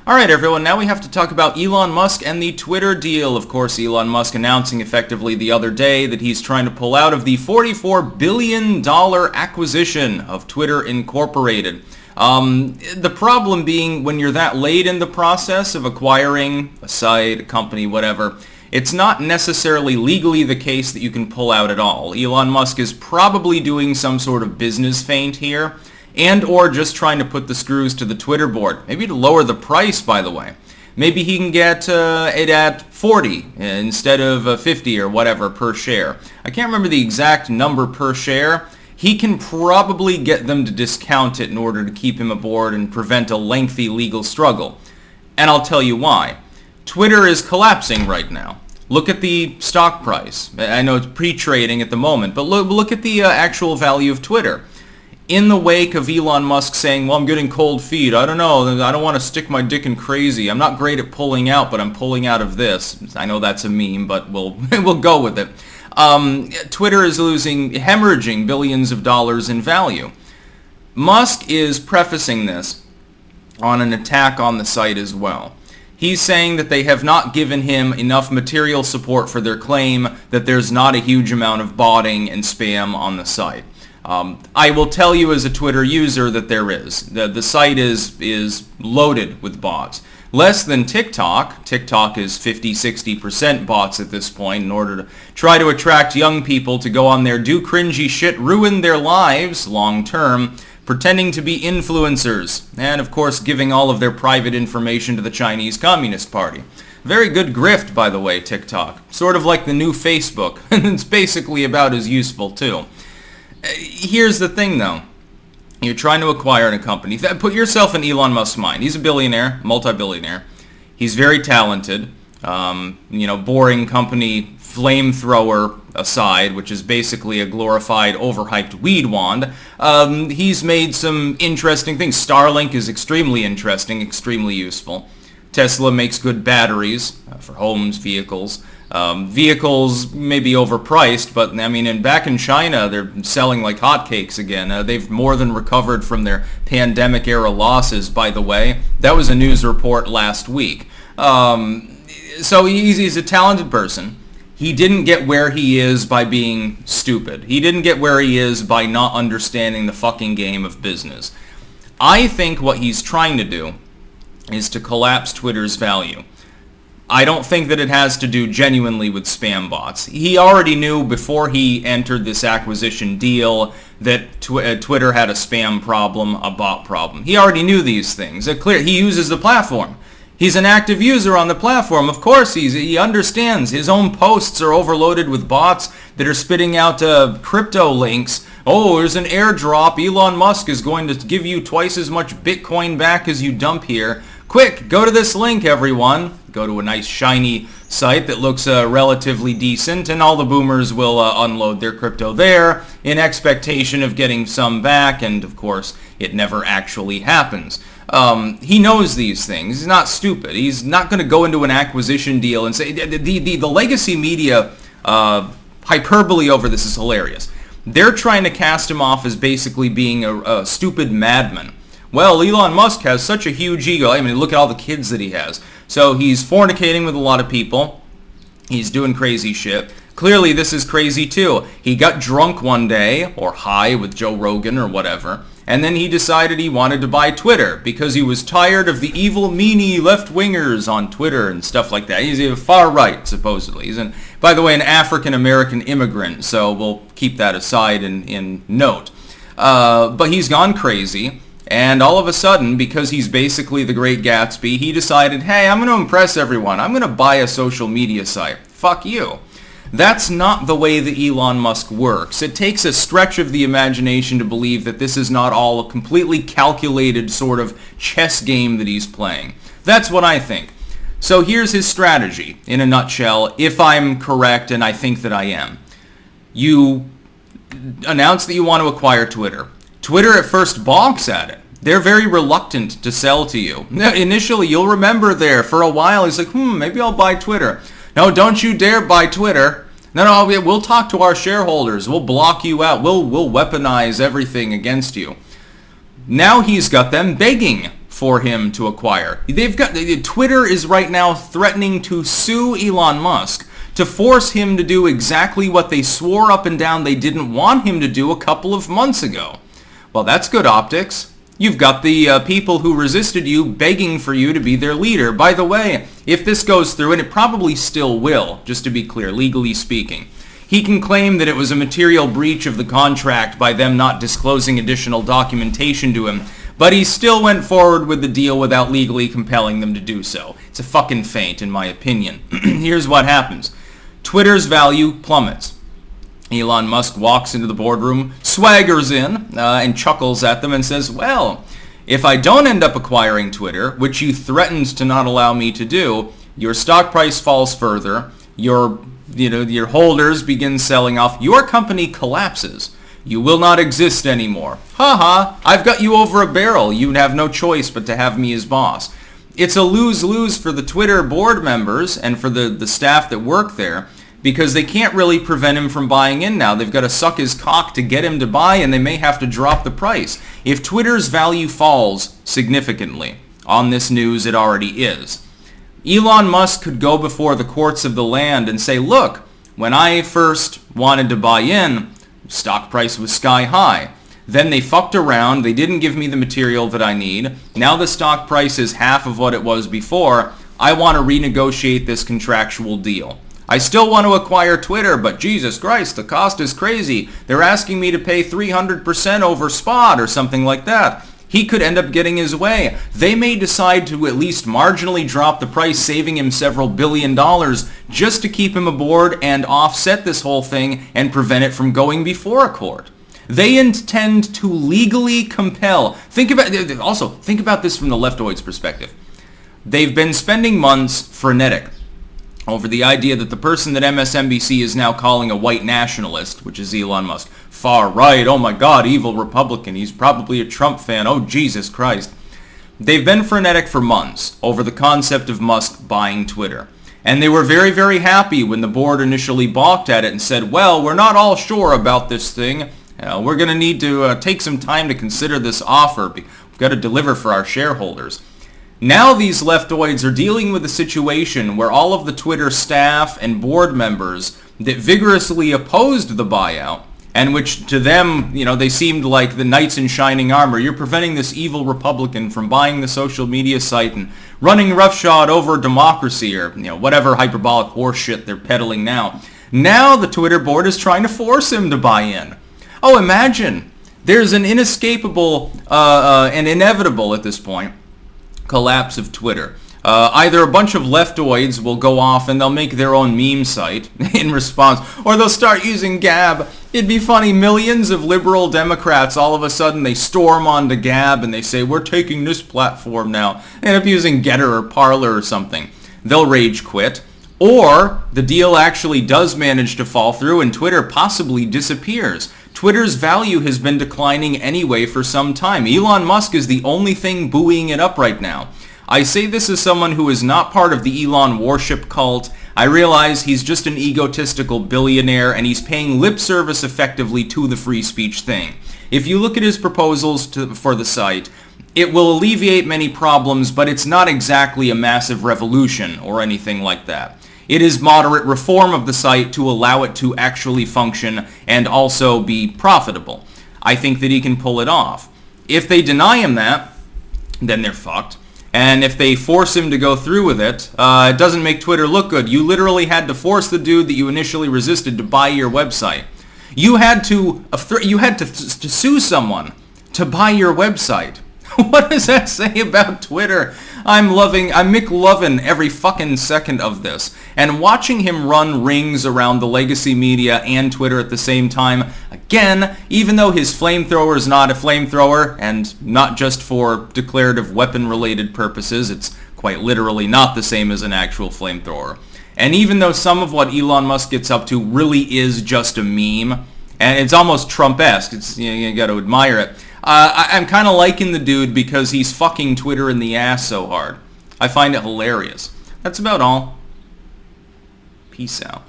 Alright everyone, now we have to talk about Elon Musk and the Twitter deal. Of course, Elon Musk announcing effectively the other day that he's trying to pull out of the $44 billion acquisition of Twitter Incorporated. The problem being, when you're that late in the process of acquiring a site, a company, whatever, it's not necessarily legally the case that you can pull out at all. Elon Musk is probably doing some sort of business feint here, and or just trying to put the screws to the Twitter board. Maybe to lower the price, by the way. Maybe he can get it at 40 instead of 50 or whatever per share. I can't remember the exact number per share. He can probably get them to discount it in order to keep him aboard and prevent a lengthy legal struggle. And I'll tell you why. Twitter is collapsing right now. Look at the stock price. I know it's pre-trading at the moment, but look at the actual value of Twitter. In the wake of Elon Musk saying, well, I'm getting cold feet, I don't know, I don't want to stick my dick in crazy, I'm not great at pulling out, but I'm pulling out of this. I know that's a meme, but we'll go with it. Twitter is hemorrhaging billions of dollars in value. Musk is prefacing this on an attack on the site as well. He's saying that they have not given him enough material support for their claim that there's not a huge amount of botting and spam on the site. I will tell you as a Twitter user that there is. The site is loaded with bots. Less than TikTok. TikTok is 50-60% bots at this point in order to try to attract young people to go on there, do cringy shit, ruin their lives long term, pretending to be influencers, and of course giving all of their private information to the Chinese Communist Party. Very good grift, by the way, TikTok. Sort of like the new Facebook, and it's basically about as useful too. Here's the thing, though. You're trying to acquire a company. Put yourself in Elon Musk's mind. He's a billionaire, multi-billionaire. He's very talented. Boring company flamethrower aside, which is basically a glorified, overhyped weed wand. He's made some interesting things. Starlink is extremely interesting, extremely useful. Tesla makes good batteries for homes, vehicles. Vehicles may be overpriced, but I mean, back in China, they're selling like hotcakes again. They've more than recovered from their pandemic-era losses, by the way. That was a news report last week. So he's a talented person. He didn't get where he is by being stupid. He didn't get where he is by not understanding the fucking game of business. I think what he's trying to do is to collapse Twitter's value. I don't think that it has to do genuinely with spam bots. He already knew before he entered this acquisition deal that Twitter had a spam problem, a bot problem. He already knew these things. He uses the platform. He's an active user on the platform. Of course, he understands. His own posts are overloaded with bots that are spitting out crypto links. Oh, there's an airdrop. Elon Musk is going to give you twice as much Bitcoin back as you dump here. Quick, go to this link, everyone. Go to a nice shiny site that looks relatively decent, and all the boomers will unload their crypto there in expectation of getting some back, and of course, it never actually happens. He knows these things. He's not stupid. He's not going to go into an acquisition deal and say, the legacy media hyperbole over this is hilarious. They're trying to cast him off as basically being a stupid madman. Well, Elon Musk has such a huge ego. I mean, look at all the kids that he has. So he's fornicating with a lot of people. He's doing crazy shit. Clearly, this is crazy too. He got drunk one day, or high with Joe Rogan or whatever, and then he decided he wanted to buy Twitter because he was tired of the evil, meanie left-wingers on Twitter and stuff like that. He's far right, supposedly. He's, by the way, an African-American immigrant, so we'll keep that aside in note. But he's gone crazy. And all of a sudden, because he's basically the Great Gatsby, he decided, hey, I'm going to impress everyone. I'm going to buy a social media site. Fuck you. That's not the way that Elon Musk works. It takes a stretch of the imagination to believe that this is not all a completely calculated sort of chess game that he's playing. That's what I think. So here's his strategy, in a nutshell, if I'm correct, and I think that I am. You announce that you want to acquire Twitter. Twitter at first balks at it. They're very reluctant to sell to you. Initially, you'll remember there, for a while, he's like, maybe I'll buy Twitter. No, don't you dare buy Twitter. No, we'll talk to our shareholders. We'll block you out. We'll weaponize everything against you. Now he's got them begging for him to acquire. Twitter is right now threatening to sue Elon Musk to force him to do exactly what they swore up and down they didn't want him to do a couple of months ago. Well, that's good optics. You've got the people who resisted you begging for you to be their leader. By the way, if this goes through, and it probably still will, just to be clear, legally speaking, he can claim that it was a material breach of the contract by them not disclosing additional documentation to him, but he still went forward with the deal without legally compelling them to do so. It's a fucking feint, in my opinion. Here's what happens. Twitter's value plummets. Elon Musk walks into the boardroom, swaggers in, and chuckles at them and says, well, if I don't end up acquiring Twitter, which you threatened to not allow me to do, your stock price falls further, your holders begin selling off, your company collapses. You will not exist anymore. Ha, I've got you over a barrel. You have no choice but to have me as boss. It's a lose-lose for the Twitter board members and for the staff that work there, because they can't really prevent him from buying in now. They've got to suck his cock to get him to buy, and they may have to drop the price. If Twitter's value falls significantly, on this news it already is, Elon Musk could go before the courts of the land and say, look, when I first wanted to buy in, stock price was sky high. Then they fucked around, they didn't give me the material that I need. Now the stock price is half of what it was before. I want to renegotiate this contractual deal. I still want to acquire Twitter, but Jesus Christ, the cost is crazy. They're asking me to pay 300% over spot or something like that. He could end up getting his way. They may decide to at least marginally drop the price, saving him several $billion just to keep him aboard and offset this whole thing and prevent it from going before a court. They intend to legally compel. Think about this from the leftoids' perspective. They've been spending months frenetic over the idea that the person that MSNBC is now calling a white nationalist, which is Elon Musk, far right, oh my God, evil Republican, he's probably a Trump fan, oh Jesus Christ. They've been frenetic for months over the concept of Musk buying Twitter. And they were very, very happy when the board initially balked at it and said, well, we're not all sure about this thing. We're going to need to take some time to consider this offer. We've got to deliver for our shareholders. Now these leftoids are dealing with a situation where all of the Twitter staff and board members that vigorously opposed the buyout, and which to them, they seemed like the knights in shining armor. You're preventing this evil Republican from buying the social media site and running roughshod over democracy, or whatever hyperbolic horseshit they're peddling now. Now the Twitter board is trying to force him to buy in. Oh, imagine there's an inescapable and inevitable at this point collapse of Twitter. Either a bunch of leftoids will go off and they'll make their own meme site in response, or they'll start using Gab. It'd be funny, millions of liberal Democrats, all of a sudden they storm onto Gab and they say, we're taking this platform now. They end up using Getter or Parler or something. They'll rage quit. Or the deal actually does manage to fall through and Twitter possibly disappears. Twitter's value has been declining anyway for some time. Elon Musk is the only thing buoying it up right now. I say this as someone who is not part of the Elon worship cult. I realize he's just an egotistical billionaire and he's paying lip service effectively to the free speech thing. If you look at his proposals for the site, it will alleviate many problems, but it's not exactly a massive revolution or anything like that. It is moderate reform of the site to allow it to actually function and also be profitable. I think that he can pull it off. If they deny him that, then they're fucked. And if they force him to go through with it, it doesn't make Twitter look good. You literally had to force the dude that you initially resisted to buy your website. You had to sue someone to buy your website. What does that say about Twitter? I'm McLovin every fucking second of this. And watching him run rings around the legacy media and Twitter at the same time, again, even though his flamethrower is not a flamethrower, and not just for declarative weapon-related purposes, it's quite literally not the same as an actual flamethrower. And even though some of what Elon Musk gets up to really is just a meme, and it's almost Trump-esque, you got to admire it, I'm kind of liking the dude because he's fucking Twitter in the ass so hard. I find it hilarious. That's about all. Peace out.